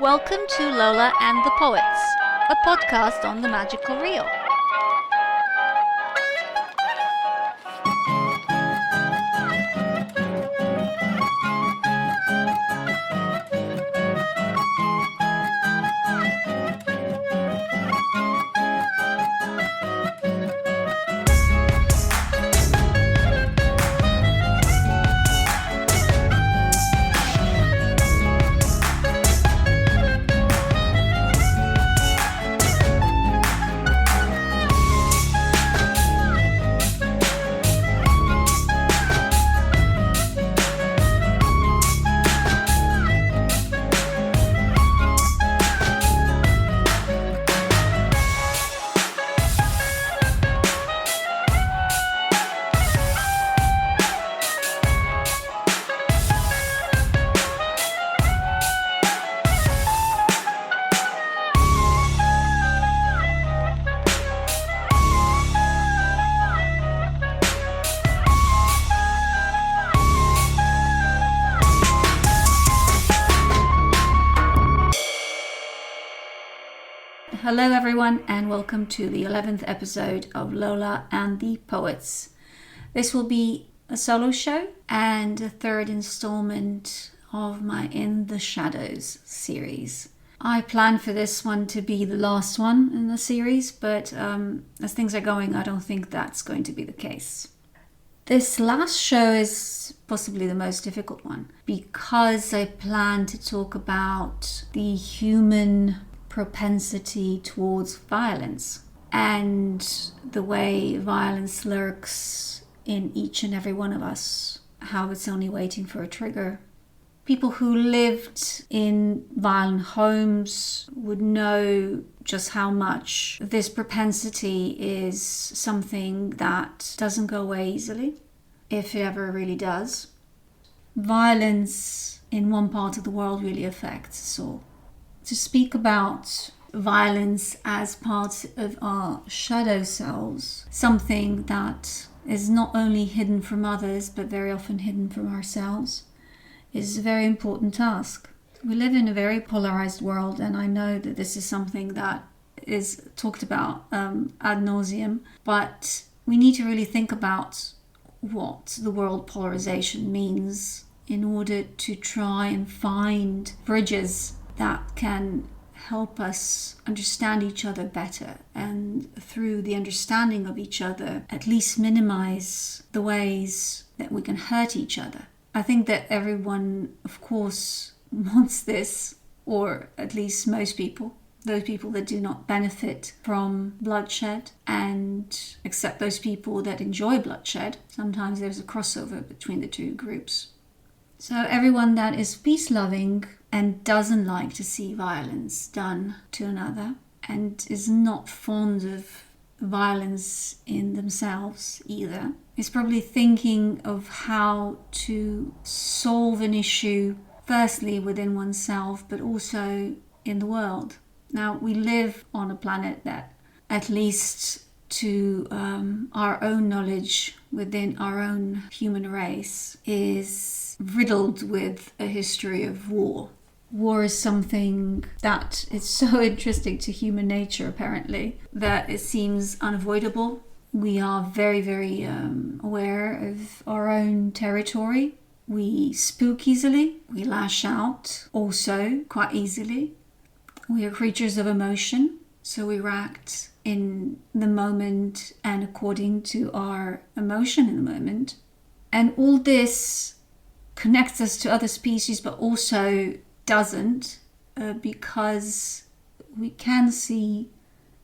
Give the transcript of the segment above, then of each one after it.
Welcome to Lola and the Poets, a podcast on the magical real. Hello everyone and welcome to the 11th episode of Lola and the Poets. This will be a solo show and the third installment of my In the Shadows series. I planned for this one to be the last one in the series, but as things are going, I don't think that's going to be the case. This last show is possibly the most difficult one because I plan to talk about the human propensity towards violence and the way violence lurks in each and every one of us, how it's only waiting for a trigger. People who lived in violent homes would know just how much this propensity is something that doesn't go away easily, if it ever really does. Violence in one part of the world really affects us all. To speak about violence as part of our shadow selves, something that is not only hidden from others but very often hidden from ourselves, is a very important task. We live in a very polarized world, and I know that this is something that is talked about ad nauseum, but we need to really think about what the world polarization means in order to try and find bridges that can help us understand each other better, and through the understanding of each other, at least minimize the ways that we can hurt each other. I think that everyone, of course, wants this, or at least most people, those people that do not benefit from bloodshed, and except those people that enjoy bloodshed. Sometimes there's a crossover between the two groups. So everyone that is peace-loving and doesn't like to see violence done to another and is not fond of violence in themselves either is probably thinking of how to solve an issue firstly within oneself but also in the world. Now, we live on a planet that, at least to our own knowledge within our own human race, is riddled with a history of war. War is something that is so interesting to human nature, apparently, that it seems unavoidable. We are very, very aware of our own territory. We spook easily. We lash out also quite easily. We are creatures of emotion, so we react in the moment and according to our emotion in the moment. And all this connects us to other species, but also doesn't, because we can see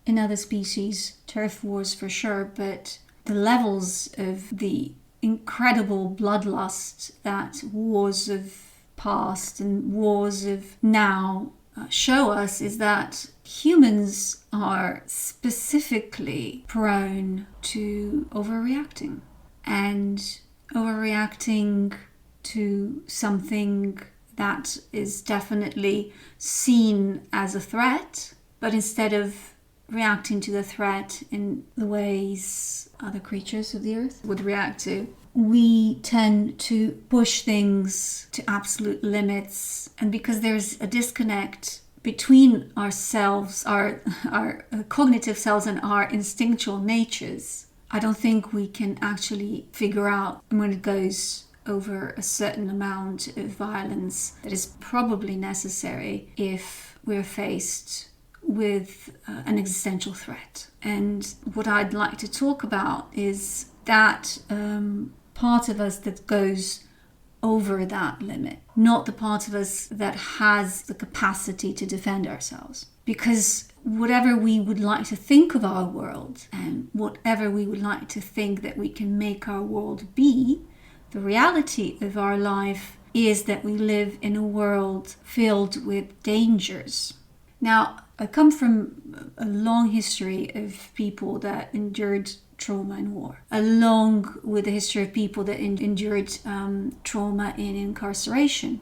in other species turf wars for sure, but the levels of the incredible bloodlust that wars of past and wars of now show us is that humans are specifically prone to overreacting, and overreacting to something that is definitely seen as a threat, but instead of reacting to the threat in the ways other creatures of the earth would react to, we tend to push things to absolute limits. And because there's a disconnect between ourselves, our cognitive selves and our instinctual natures, I don't think we can actually figure out when it goes over a certain amount of violence that is probably necessary if we're faced with an existential threat. And what I'd like to talk about is that part of us that goes over that limit, not the part of us that has the capacity to defend ourselves. Because whatever we would like to think of our world and whatever we would like to think that we can make our world be, the reality of our life is that we live in a world filled with dangers. Now, I come from a long history of people that endured trauma and war, along with the history of people that endured trauma in incarceration.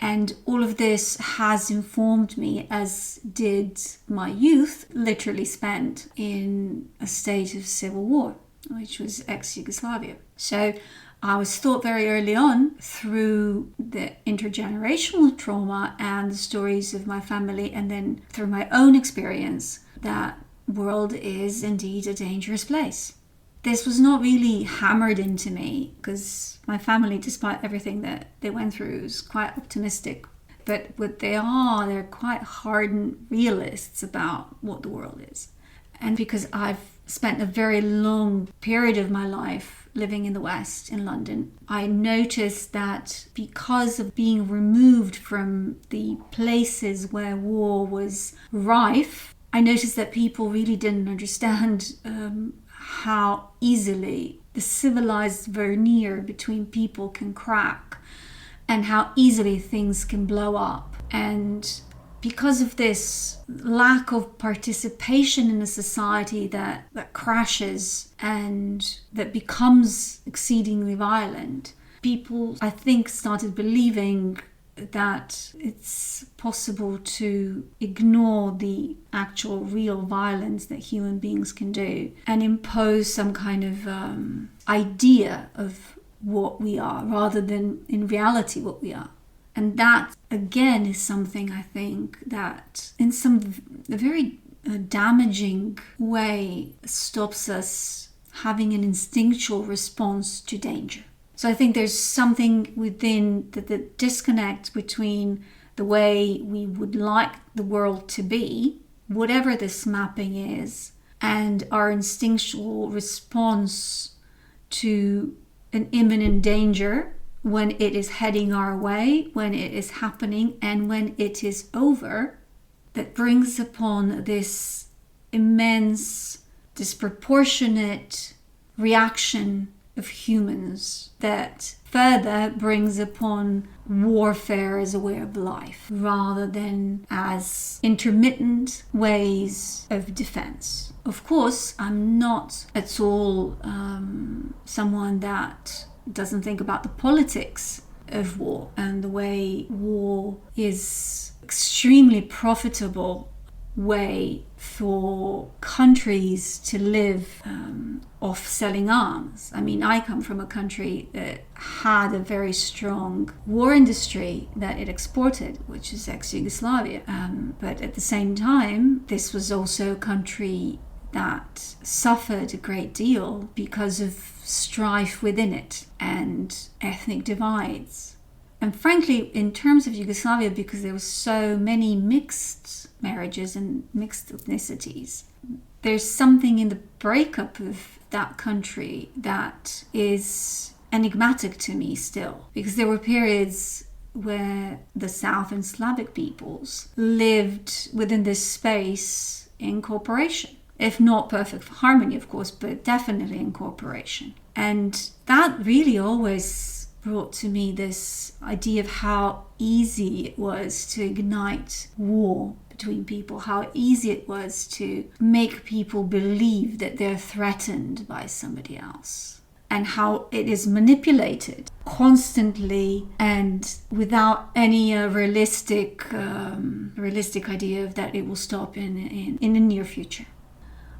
And all of this has informed me, as did my youth, literally spent in a state of civil war, which was ex-Yugoslavia. So I was taught very early on through the intergenerational trauma and the stories of my family, and then through my own experience, that world is indeed a dangerous place. This was not really hammered into me because my family, despite everything that they went through, is quite optimistic. But what they're quite hardened realists about what the world is. And because I've spent a very long period of my life living in the West, in London, I noticed that because of being removed from the places where war was rife, I noticed that people really didn't understand how easily the civilized veneer between people can crack and how easily things can blow up. And because of this lack of participation in a society that crashes and that becomes exceedingly violent, people, I think, started believing that it's possible to ignore the actual real violence that human beings can do and impose some kind of idea of what we are rather than in reality what we are. And that, again, is something I think that in a very damaging way stops us having an instinctual response to danger. So I think there's something within the disconnect between the way we would like the world to be, whatever this mapping is, and our instinctual response to an imminent danger when it is heading our way, when it is happening, and when it is over, that brings upon this immense, disproportionate reaction of humans that further brings upon warfare as a way of life rather than as intermittent ways of defense. Of course, I'm not at all someone that doesn't think about the politics of war and the way war is extremely profitable way for countries to live off selling arms. I mean, I come from a country that had a very strong war industry that it exported, which is ex-Yugoslavia. But at the same time, this was also a country that suffered a great deal because of strife within it and ethnic divides. And frankly, in terms of Yugoslavia, because there were so many mixed marriages and mixed ethnicities, there's something in the breakup of that country that is enigmatic to me still. Because there were periods where the South and Slavic peoples lived within this space in cooperation. If not perfect harmony, of course, but definitely in cooperation. And that really always brought to me this idea of how easy it was to ignite war between people, how easy it was to make people believe that they're threatened by somebody else, and how it is manipulated constantly and without any realistic idea of that it will stop in the near future.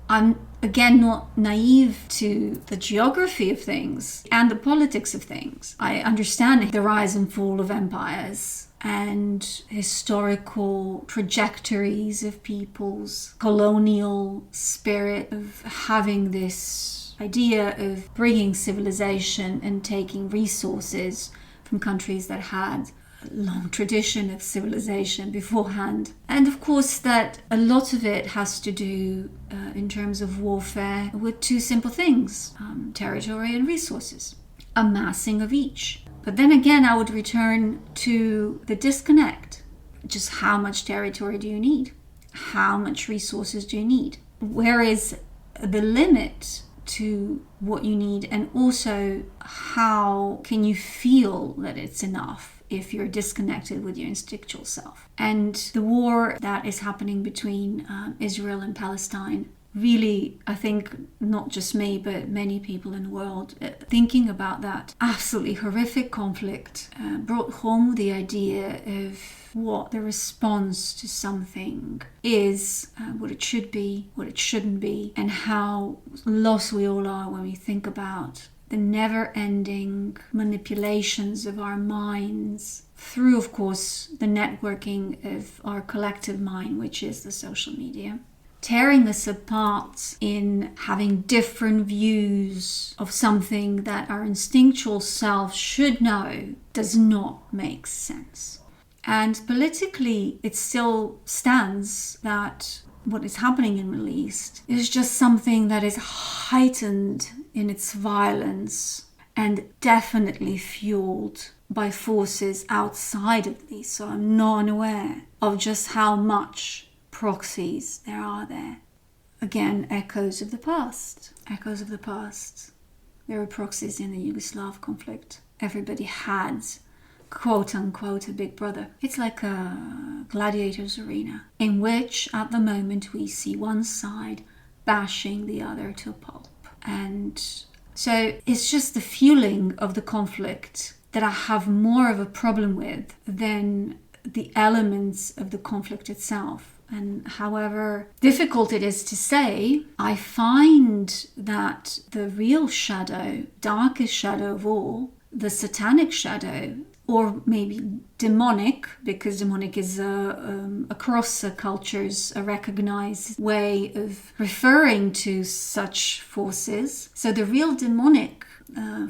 I'm again not naive to the geography of things and the politics of things. I understand the rise and fall of empires and historical trajectories of people's colonial spirit, of having this idea of bringing civilization and taking resources from countries that had a long tradition of civilization beforehand. And of course that a lot of it has to do in terms of warfare with two simple things, territory and resources, amassing of each. But then again, I would return to the disconnect. Just how much territory do you need? How much resources do you need? Where is the limit to what you need? And also, how can you feel that it's enough if you're disconnected with your instinctual self? And the war that is happening between Israel and Palestine, really, I think not just me, but many people in the world thinking about that absolutely horrific conflict brought home the idea of what the response to something is, what it should be, what it shouldn't be, and how lost we all are when we think about the never-ending manipulations of our minds through, of course, the networking of our collective mind, which is the social media. Tearing us apart in having different views of something that our instinctual self should know does not make sense. And politically, it still stands that what is happening in the Middle East is just something that is heightened in its violence and definitely fueled by forces outside of these. So I'm not unaware of just how much proxies there are there. Again, echoes of the past. Echoes of the past. There were proxies in the Yugoslav conflict. Everybody had, quote unquote, a big brother. It's like a gladiator's arena in which at the moment we see one side bashing the other to a pulp. And so it's just the fueling of the conflict that I have more of a problem with than the elements of the conflict itself. And however difficult it is to say, I find that the real shadow, darkest shadow of all, the satanic shadow, or maybe demonic, because demonic is across cultures a recognized way of referring to such forces. So the real demonic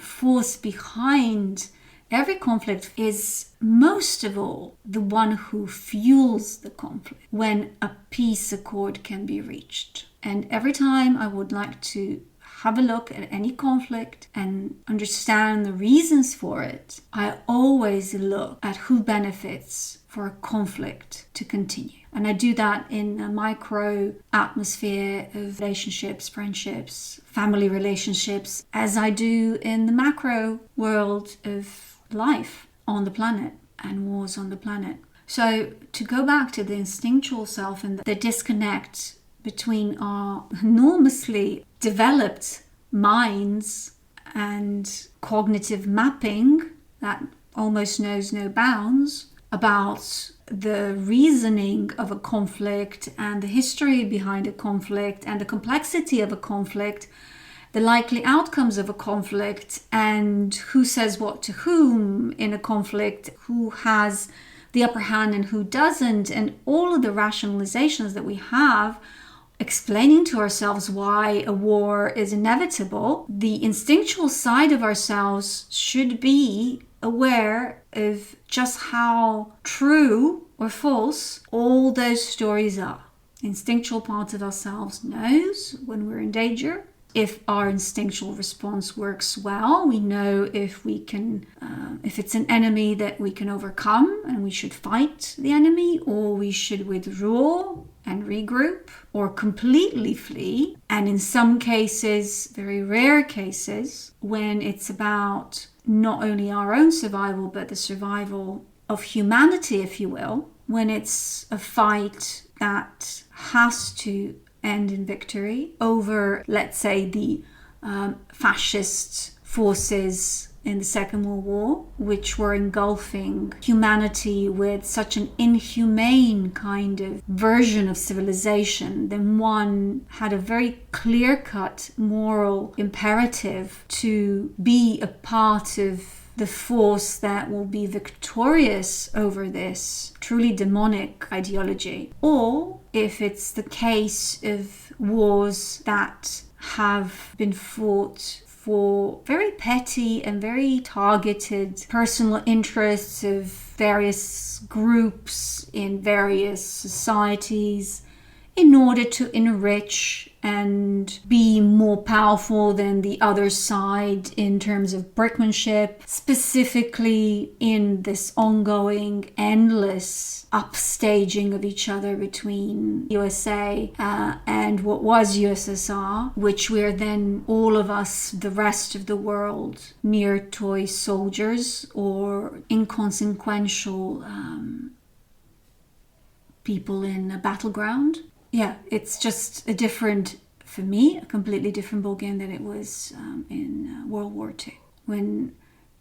force behind every conflict is most of all the one who fuels the conflict when a peace accord can be reached. And every time I would like to have a look at any conflict and understand the reasons for it, I always look at who benefits for a conflict to continue. And I do that in a micro atmosphere of relationships, friendships, family relationships, as I do in the macro world of life on the planet and wars on the planet. So to go back to the instinctual self and the disconnect between our enormously developed minds and cognitive mapping that almost knows no bounds about the reasoning of a conflict and the history behind a conflict and the complexity of a conflict, the likely outcomes of a conflict, and who says what to whom in a conflict, who has the upper hand and who doesn't, and all of the rationalizations that we have explaining to ourselves why a war is inevitable. The instinctual side of ourselves should be aware of just how true or false all those stories are. The instinctual part of ourselves knows when we're in danger. If our instinctual response works well, we know if we can, if it's an enemy that we can overcome and we should fight the enemy, or we should withdraw and regroup, or completely flee. And in some cases, very rare cases, when it's about not only our own survival, but the survival of humanity, if you will, when it's a fight that has to end in victory over, let's say, the fascist forces in the Second World War, which were engulfing humanity with such an inhumane kind of version of civilization, then one had a very clear-cut moral imperative to be a part of the force that will be victorious over this truly demonic ideology. Or if it's the case of wars that have been fought for very petty and very targeted personal interests of various groups in various societies in order to enrich and be more powerful than the other side in terms of brinkmanship, specifically in this ongoing, endless upstaging of each other between USA and what was USSR, which we're then all of us, the rest of the world, mere toy soldiers or inconsequential people in a battleground. Yeah, it's just a completely different ballgame than it was in World War II, when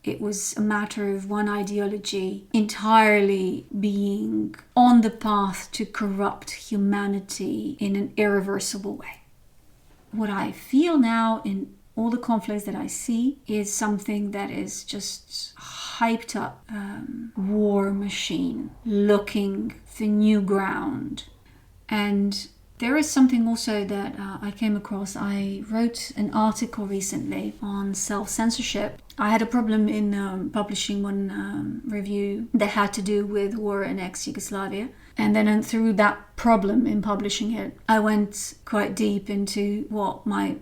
it was a matter of one ideology entirely being on the path to corrupt humanity in an irreversible way. What I feel now in all the conflicts that I see is something that is just hyped up war machine looking for new ground. And there is something also that I came across. I wrote an article recently on self-censorship. I had a problem in publishing one review that had to do with war in ex-Yugoslavia. And then through that problem in publishing it, I went quite deep into what my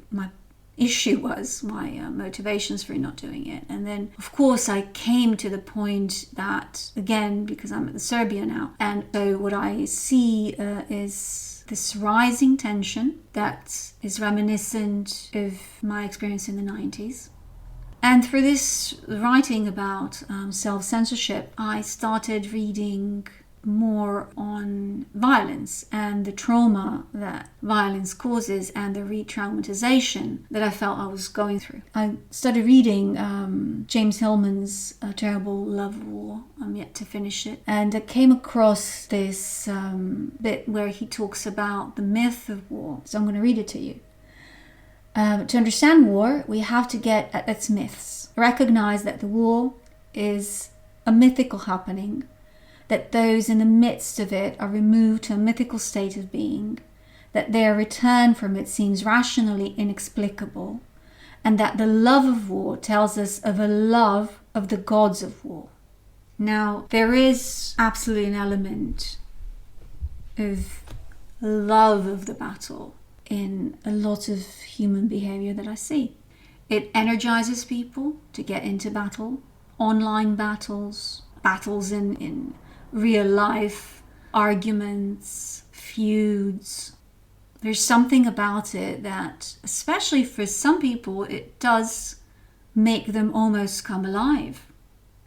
issue was, my motivations for not doing it. And then, of course, I came to the point that, again, because I'm at Serbia now, and so what I see is this rising tension that is reminiscent of my experience in the 90s. And through this writing about self-censorship, I started reading more on violence and the trauma that violence causes and the re-traumatization that I felt I was going through. I started reading James Hillman's Terrible Love of War. I'm yet to finish it. And I came across this bit where he talks about the myth of war. So I'm going to read it to you. To understand war, we have to get at its myths. Recognize that the war is a mythical happening, that those in the midst of it are removed to a mythical state of being, that their return from it seems rationally inexplicable, and that the love of war tells us of a love of the gods of war. Now, there is absolutely an element of love of the battle in a lot of human behavior that I see. It energizes people to get into battle, online battles in real life, arguments, feuds. There's something about it that, especially for some people, it does make them almost come alive.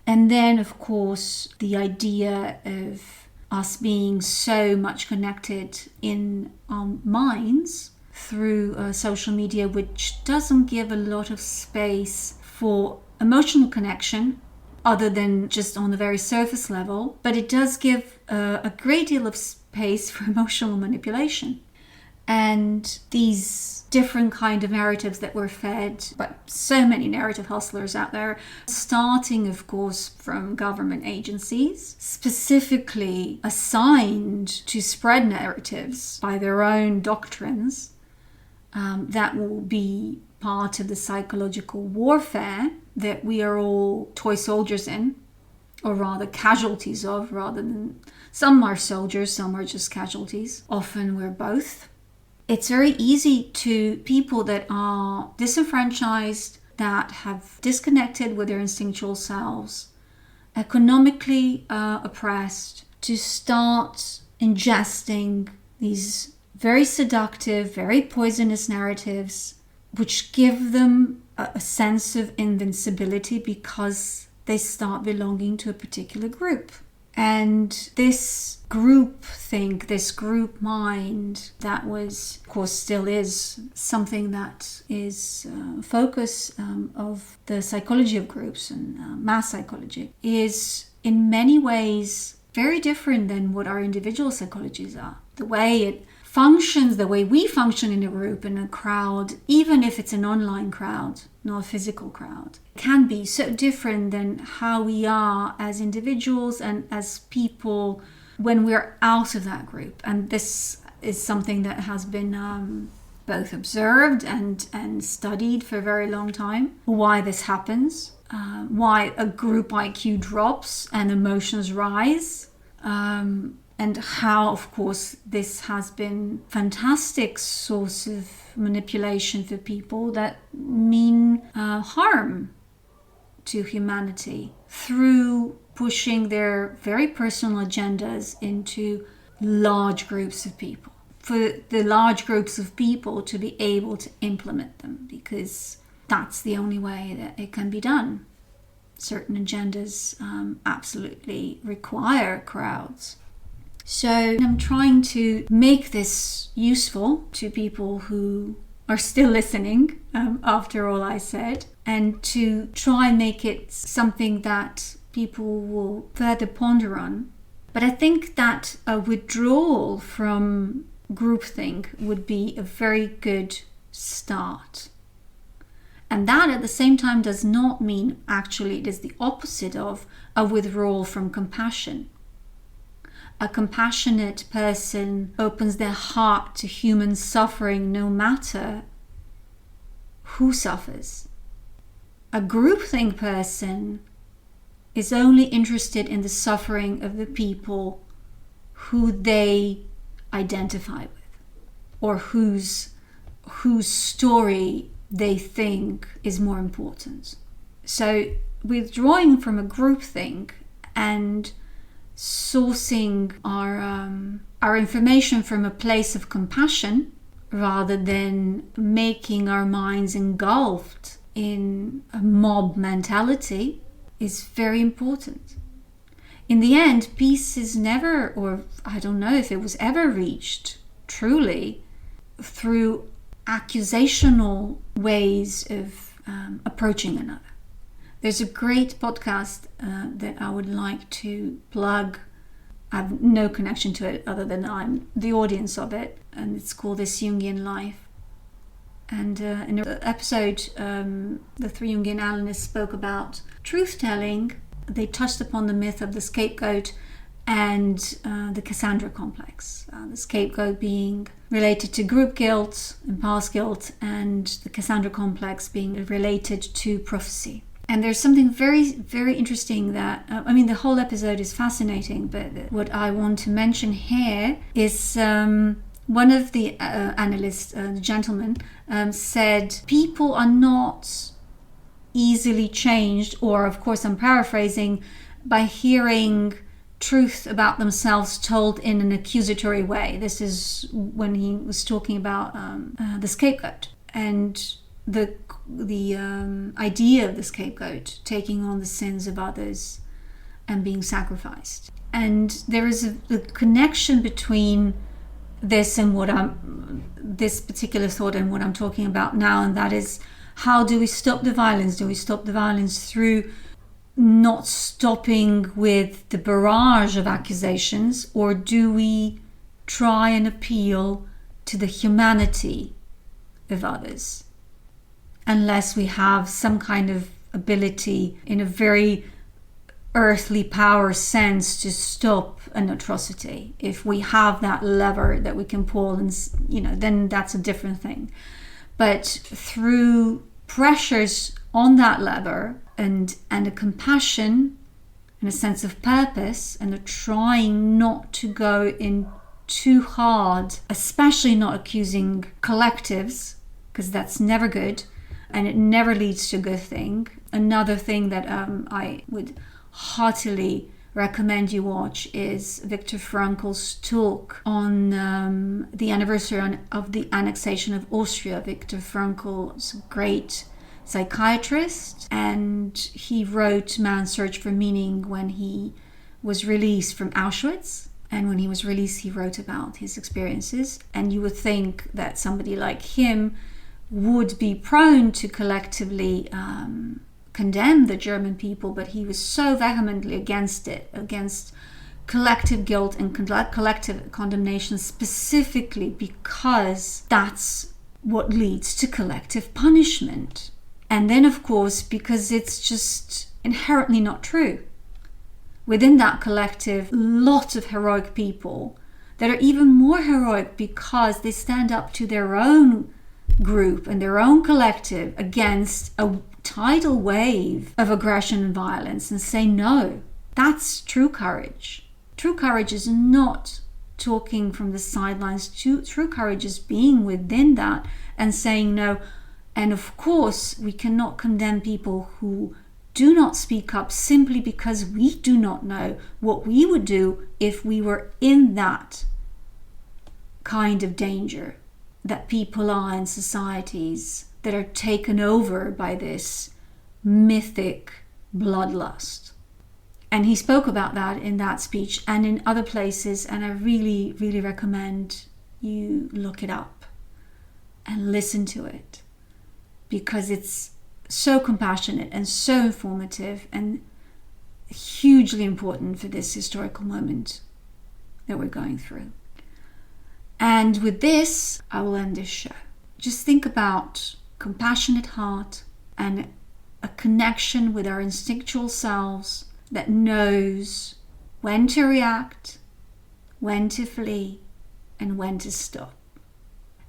And then, of course, the idea of us being so much connected in our minds through social media, which doesn't give a lot of space for emotional connection, other than just on the very surface level, but it does give a great deal of space for emotional manipulation. And these different kind of narratives that we're fed by so many narrative hustlers out there, starting, of course, from government agencies, specifically assigned to spread narratives by their own doctrines, that will be part of the psychological warfare that we are all toy soldiers in, or rather casualties of, rather than some are soldiers, some are just casualties. Often we're both. It's very easy to people that are disenfranchised, that have disconnected with their instinctual selves, economically oppressed, to start ingesting these very seductive, very poisonous narratives, which give them a sense of invincibility because they start belonging to a particular group. And this group think, this group mind, that was, of course, still is something that is focus of the psychology of groups and mass psychology, is in many ways very different than what our individual psychologies are. The way it functions, the way we function in a group, in a crowd, even if it's an online crowd, not a physical crowd, can be so different than how we are as individuals and as people when we're out of that group. And this is something that has been both observed and studied for a very long time. Why this happens, why a group IQ drops and emotions rise, and how, of course, this has been fantastic source of manipulation for people that mean harm to humanity through pushing their very personal agendas into large groups of people. For the large groups of people to be able to implement them, because that's the only way that it can be done. Certain agendas absolutely require crowds. So I'm trying to make this useful to people who are still listening after all I said, and to try and make it something that people will further ponder on. But I think that a withdrawal from groupthink would be a very good start. And that at the same time does not mean, actually it is the opposite of a withdrawal from compassion. A compassionate person opens their heart to human suffering no matter who suffers. A groupthink person is only interested in the suffering of the people who they identify with, or whose story they think is more important. So withdrawing from a groupthink and sourcing our information from a place of compassion rather than making our minds engulfed in a mob mentality is very important. In the end, peace is never, or I don't know if it was ever reached truly, through accusational ways of approaching another. There's a great podcast that I would like to plug. I have no connection to it other than I'm the audience of it, and it's called This Jungian Life. And in the episode, the three Jungian analysts spoke about truth-telling. They touched upon the myth of the scapegoat and the Cassandra complex. The scapegoat being related to group guilt and past guilt, and the Cassandra complex being related to prophecy. And there's something very, very interesting that, the whole episode is fascinating, but what I want to mention here is one of the analysts, the gentleman, said people are not easily changed, or of course I'm paraphrasing, by hearing truth about themselves told in an accusatory way. This is when he was talking about the scapegoat and the idea of the scapegoat taking on the sins of others and being sacrificed. And there is a connection between this and this particular thought and what I'm talking about now, and that is, how do we stop the violence? Do we stop the violence through not stopping with the barrage of accusations, or do we try and appeal to the humanity of others? Unless we have some kind of ability in a very earthly power sense to stop an atrocity. If we have that lever that we can pull, and then that's a different thing. But through pressures on that lever and a compassion and a sense of purpose and a trying not to go in too hard, especially not accusing collectives, because that's never good and it never leads to a good thing. Another thing that I would heartily recommend you watch is Viktor Frankl's talk on the anniversary of the annexation of Austria. Viktor Frankl is a great psychiatrist, and he wrote Man's Search for Meaning when he was released from Auschwitz. And when he was released, he wrote about his experiences. And you would think that somebody like him would be prone to collectively condemn the German people, but he was so vehemently against it, against collective guilt and collective condemnation, specifically because that's what leads to collective punishment. And then, of course, because it's just inherently not true. Within that collective, lots of heroic people that are even more heroic because they stand up to their own group and their own collective against a tidal wave of aggression and violence and say no. That's true courage. True courage is not talking from the sidelines. True courage is being within that and saying no. And of course, we cannot condemn people who do not speak up simply because we do not know what we would do if we were in that kind of danger that people are in societies that are taken over by this mythic bloodlust. And he spoke about that in that speech and in other places, and I really, really recommend you look it up and listen to it, because it's so compassionate and so informative and hugely important for this historical moment that we're going through. And with this, I will end this show. Just think about compassionate heart and a connection with our instinctual selves that knows when to react, when to flee, and when to stop.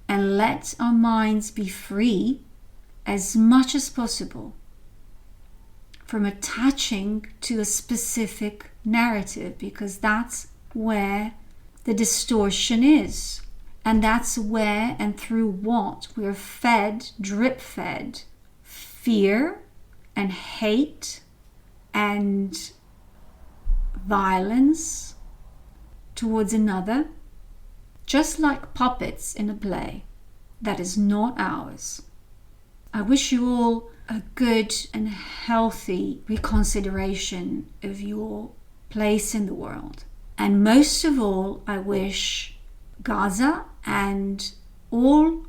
And let our minds be free as much as possible from attaching to a specific narrative, because that's where the distortion is. And that's where and through what we're fed, drip fed, fear and hate and violence towards another, just like puppets in a play that is not ours. I wish you all a good and healthy reconsideration of your place in the world. And most of all, I wish Gaza and all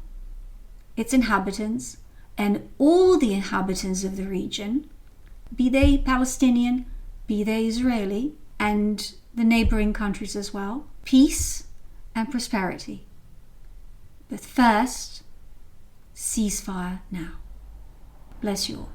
its inhabitants and all the inhabitants of the region, be they Palestinian, be they Israeli, and the neighboring countries as well, peace and prosperity. But first, ceasefire now. Bless you all.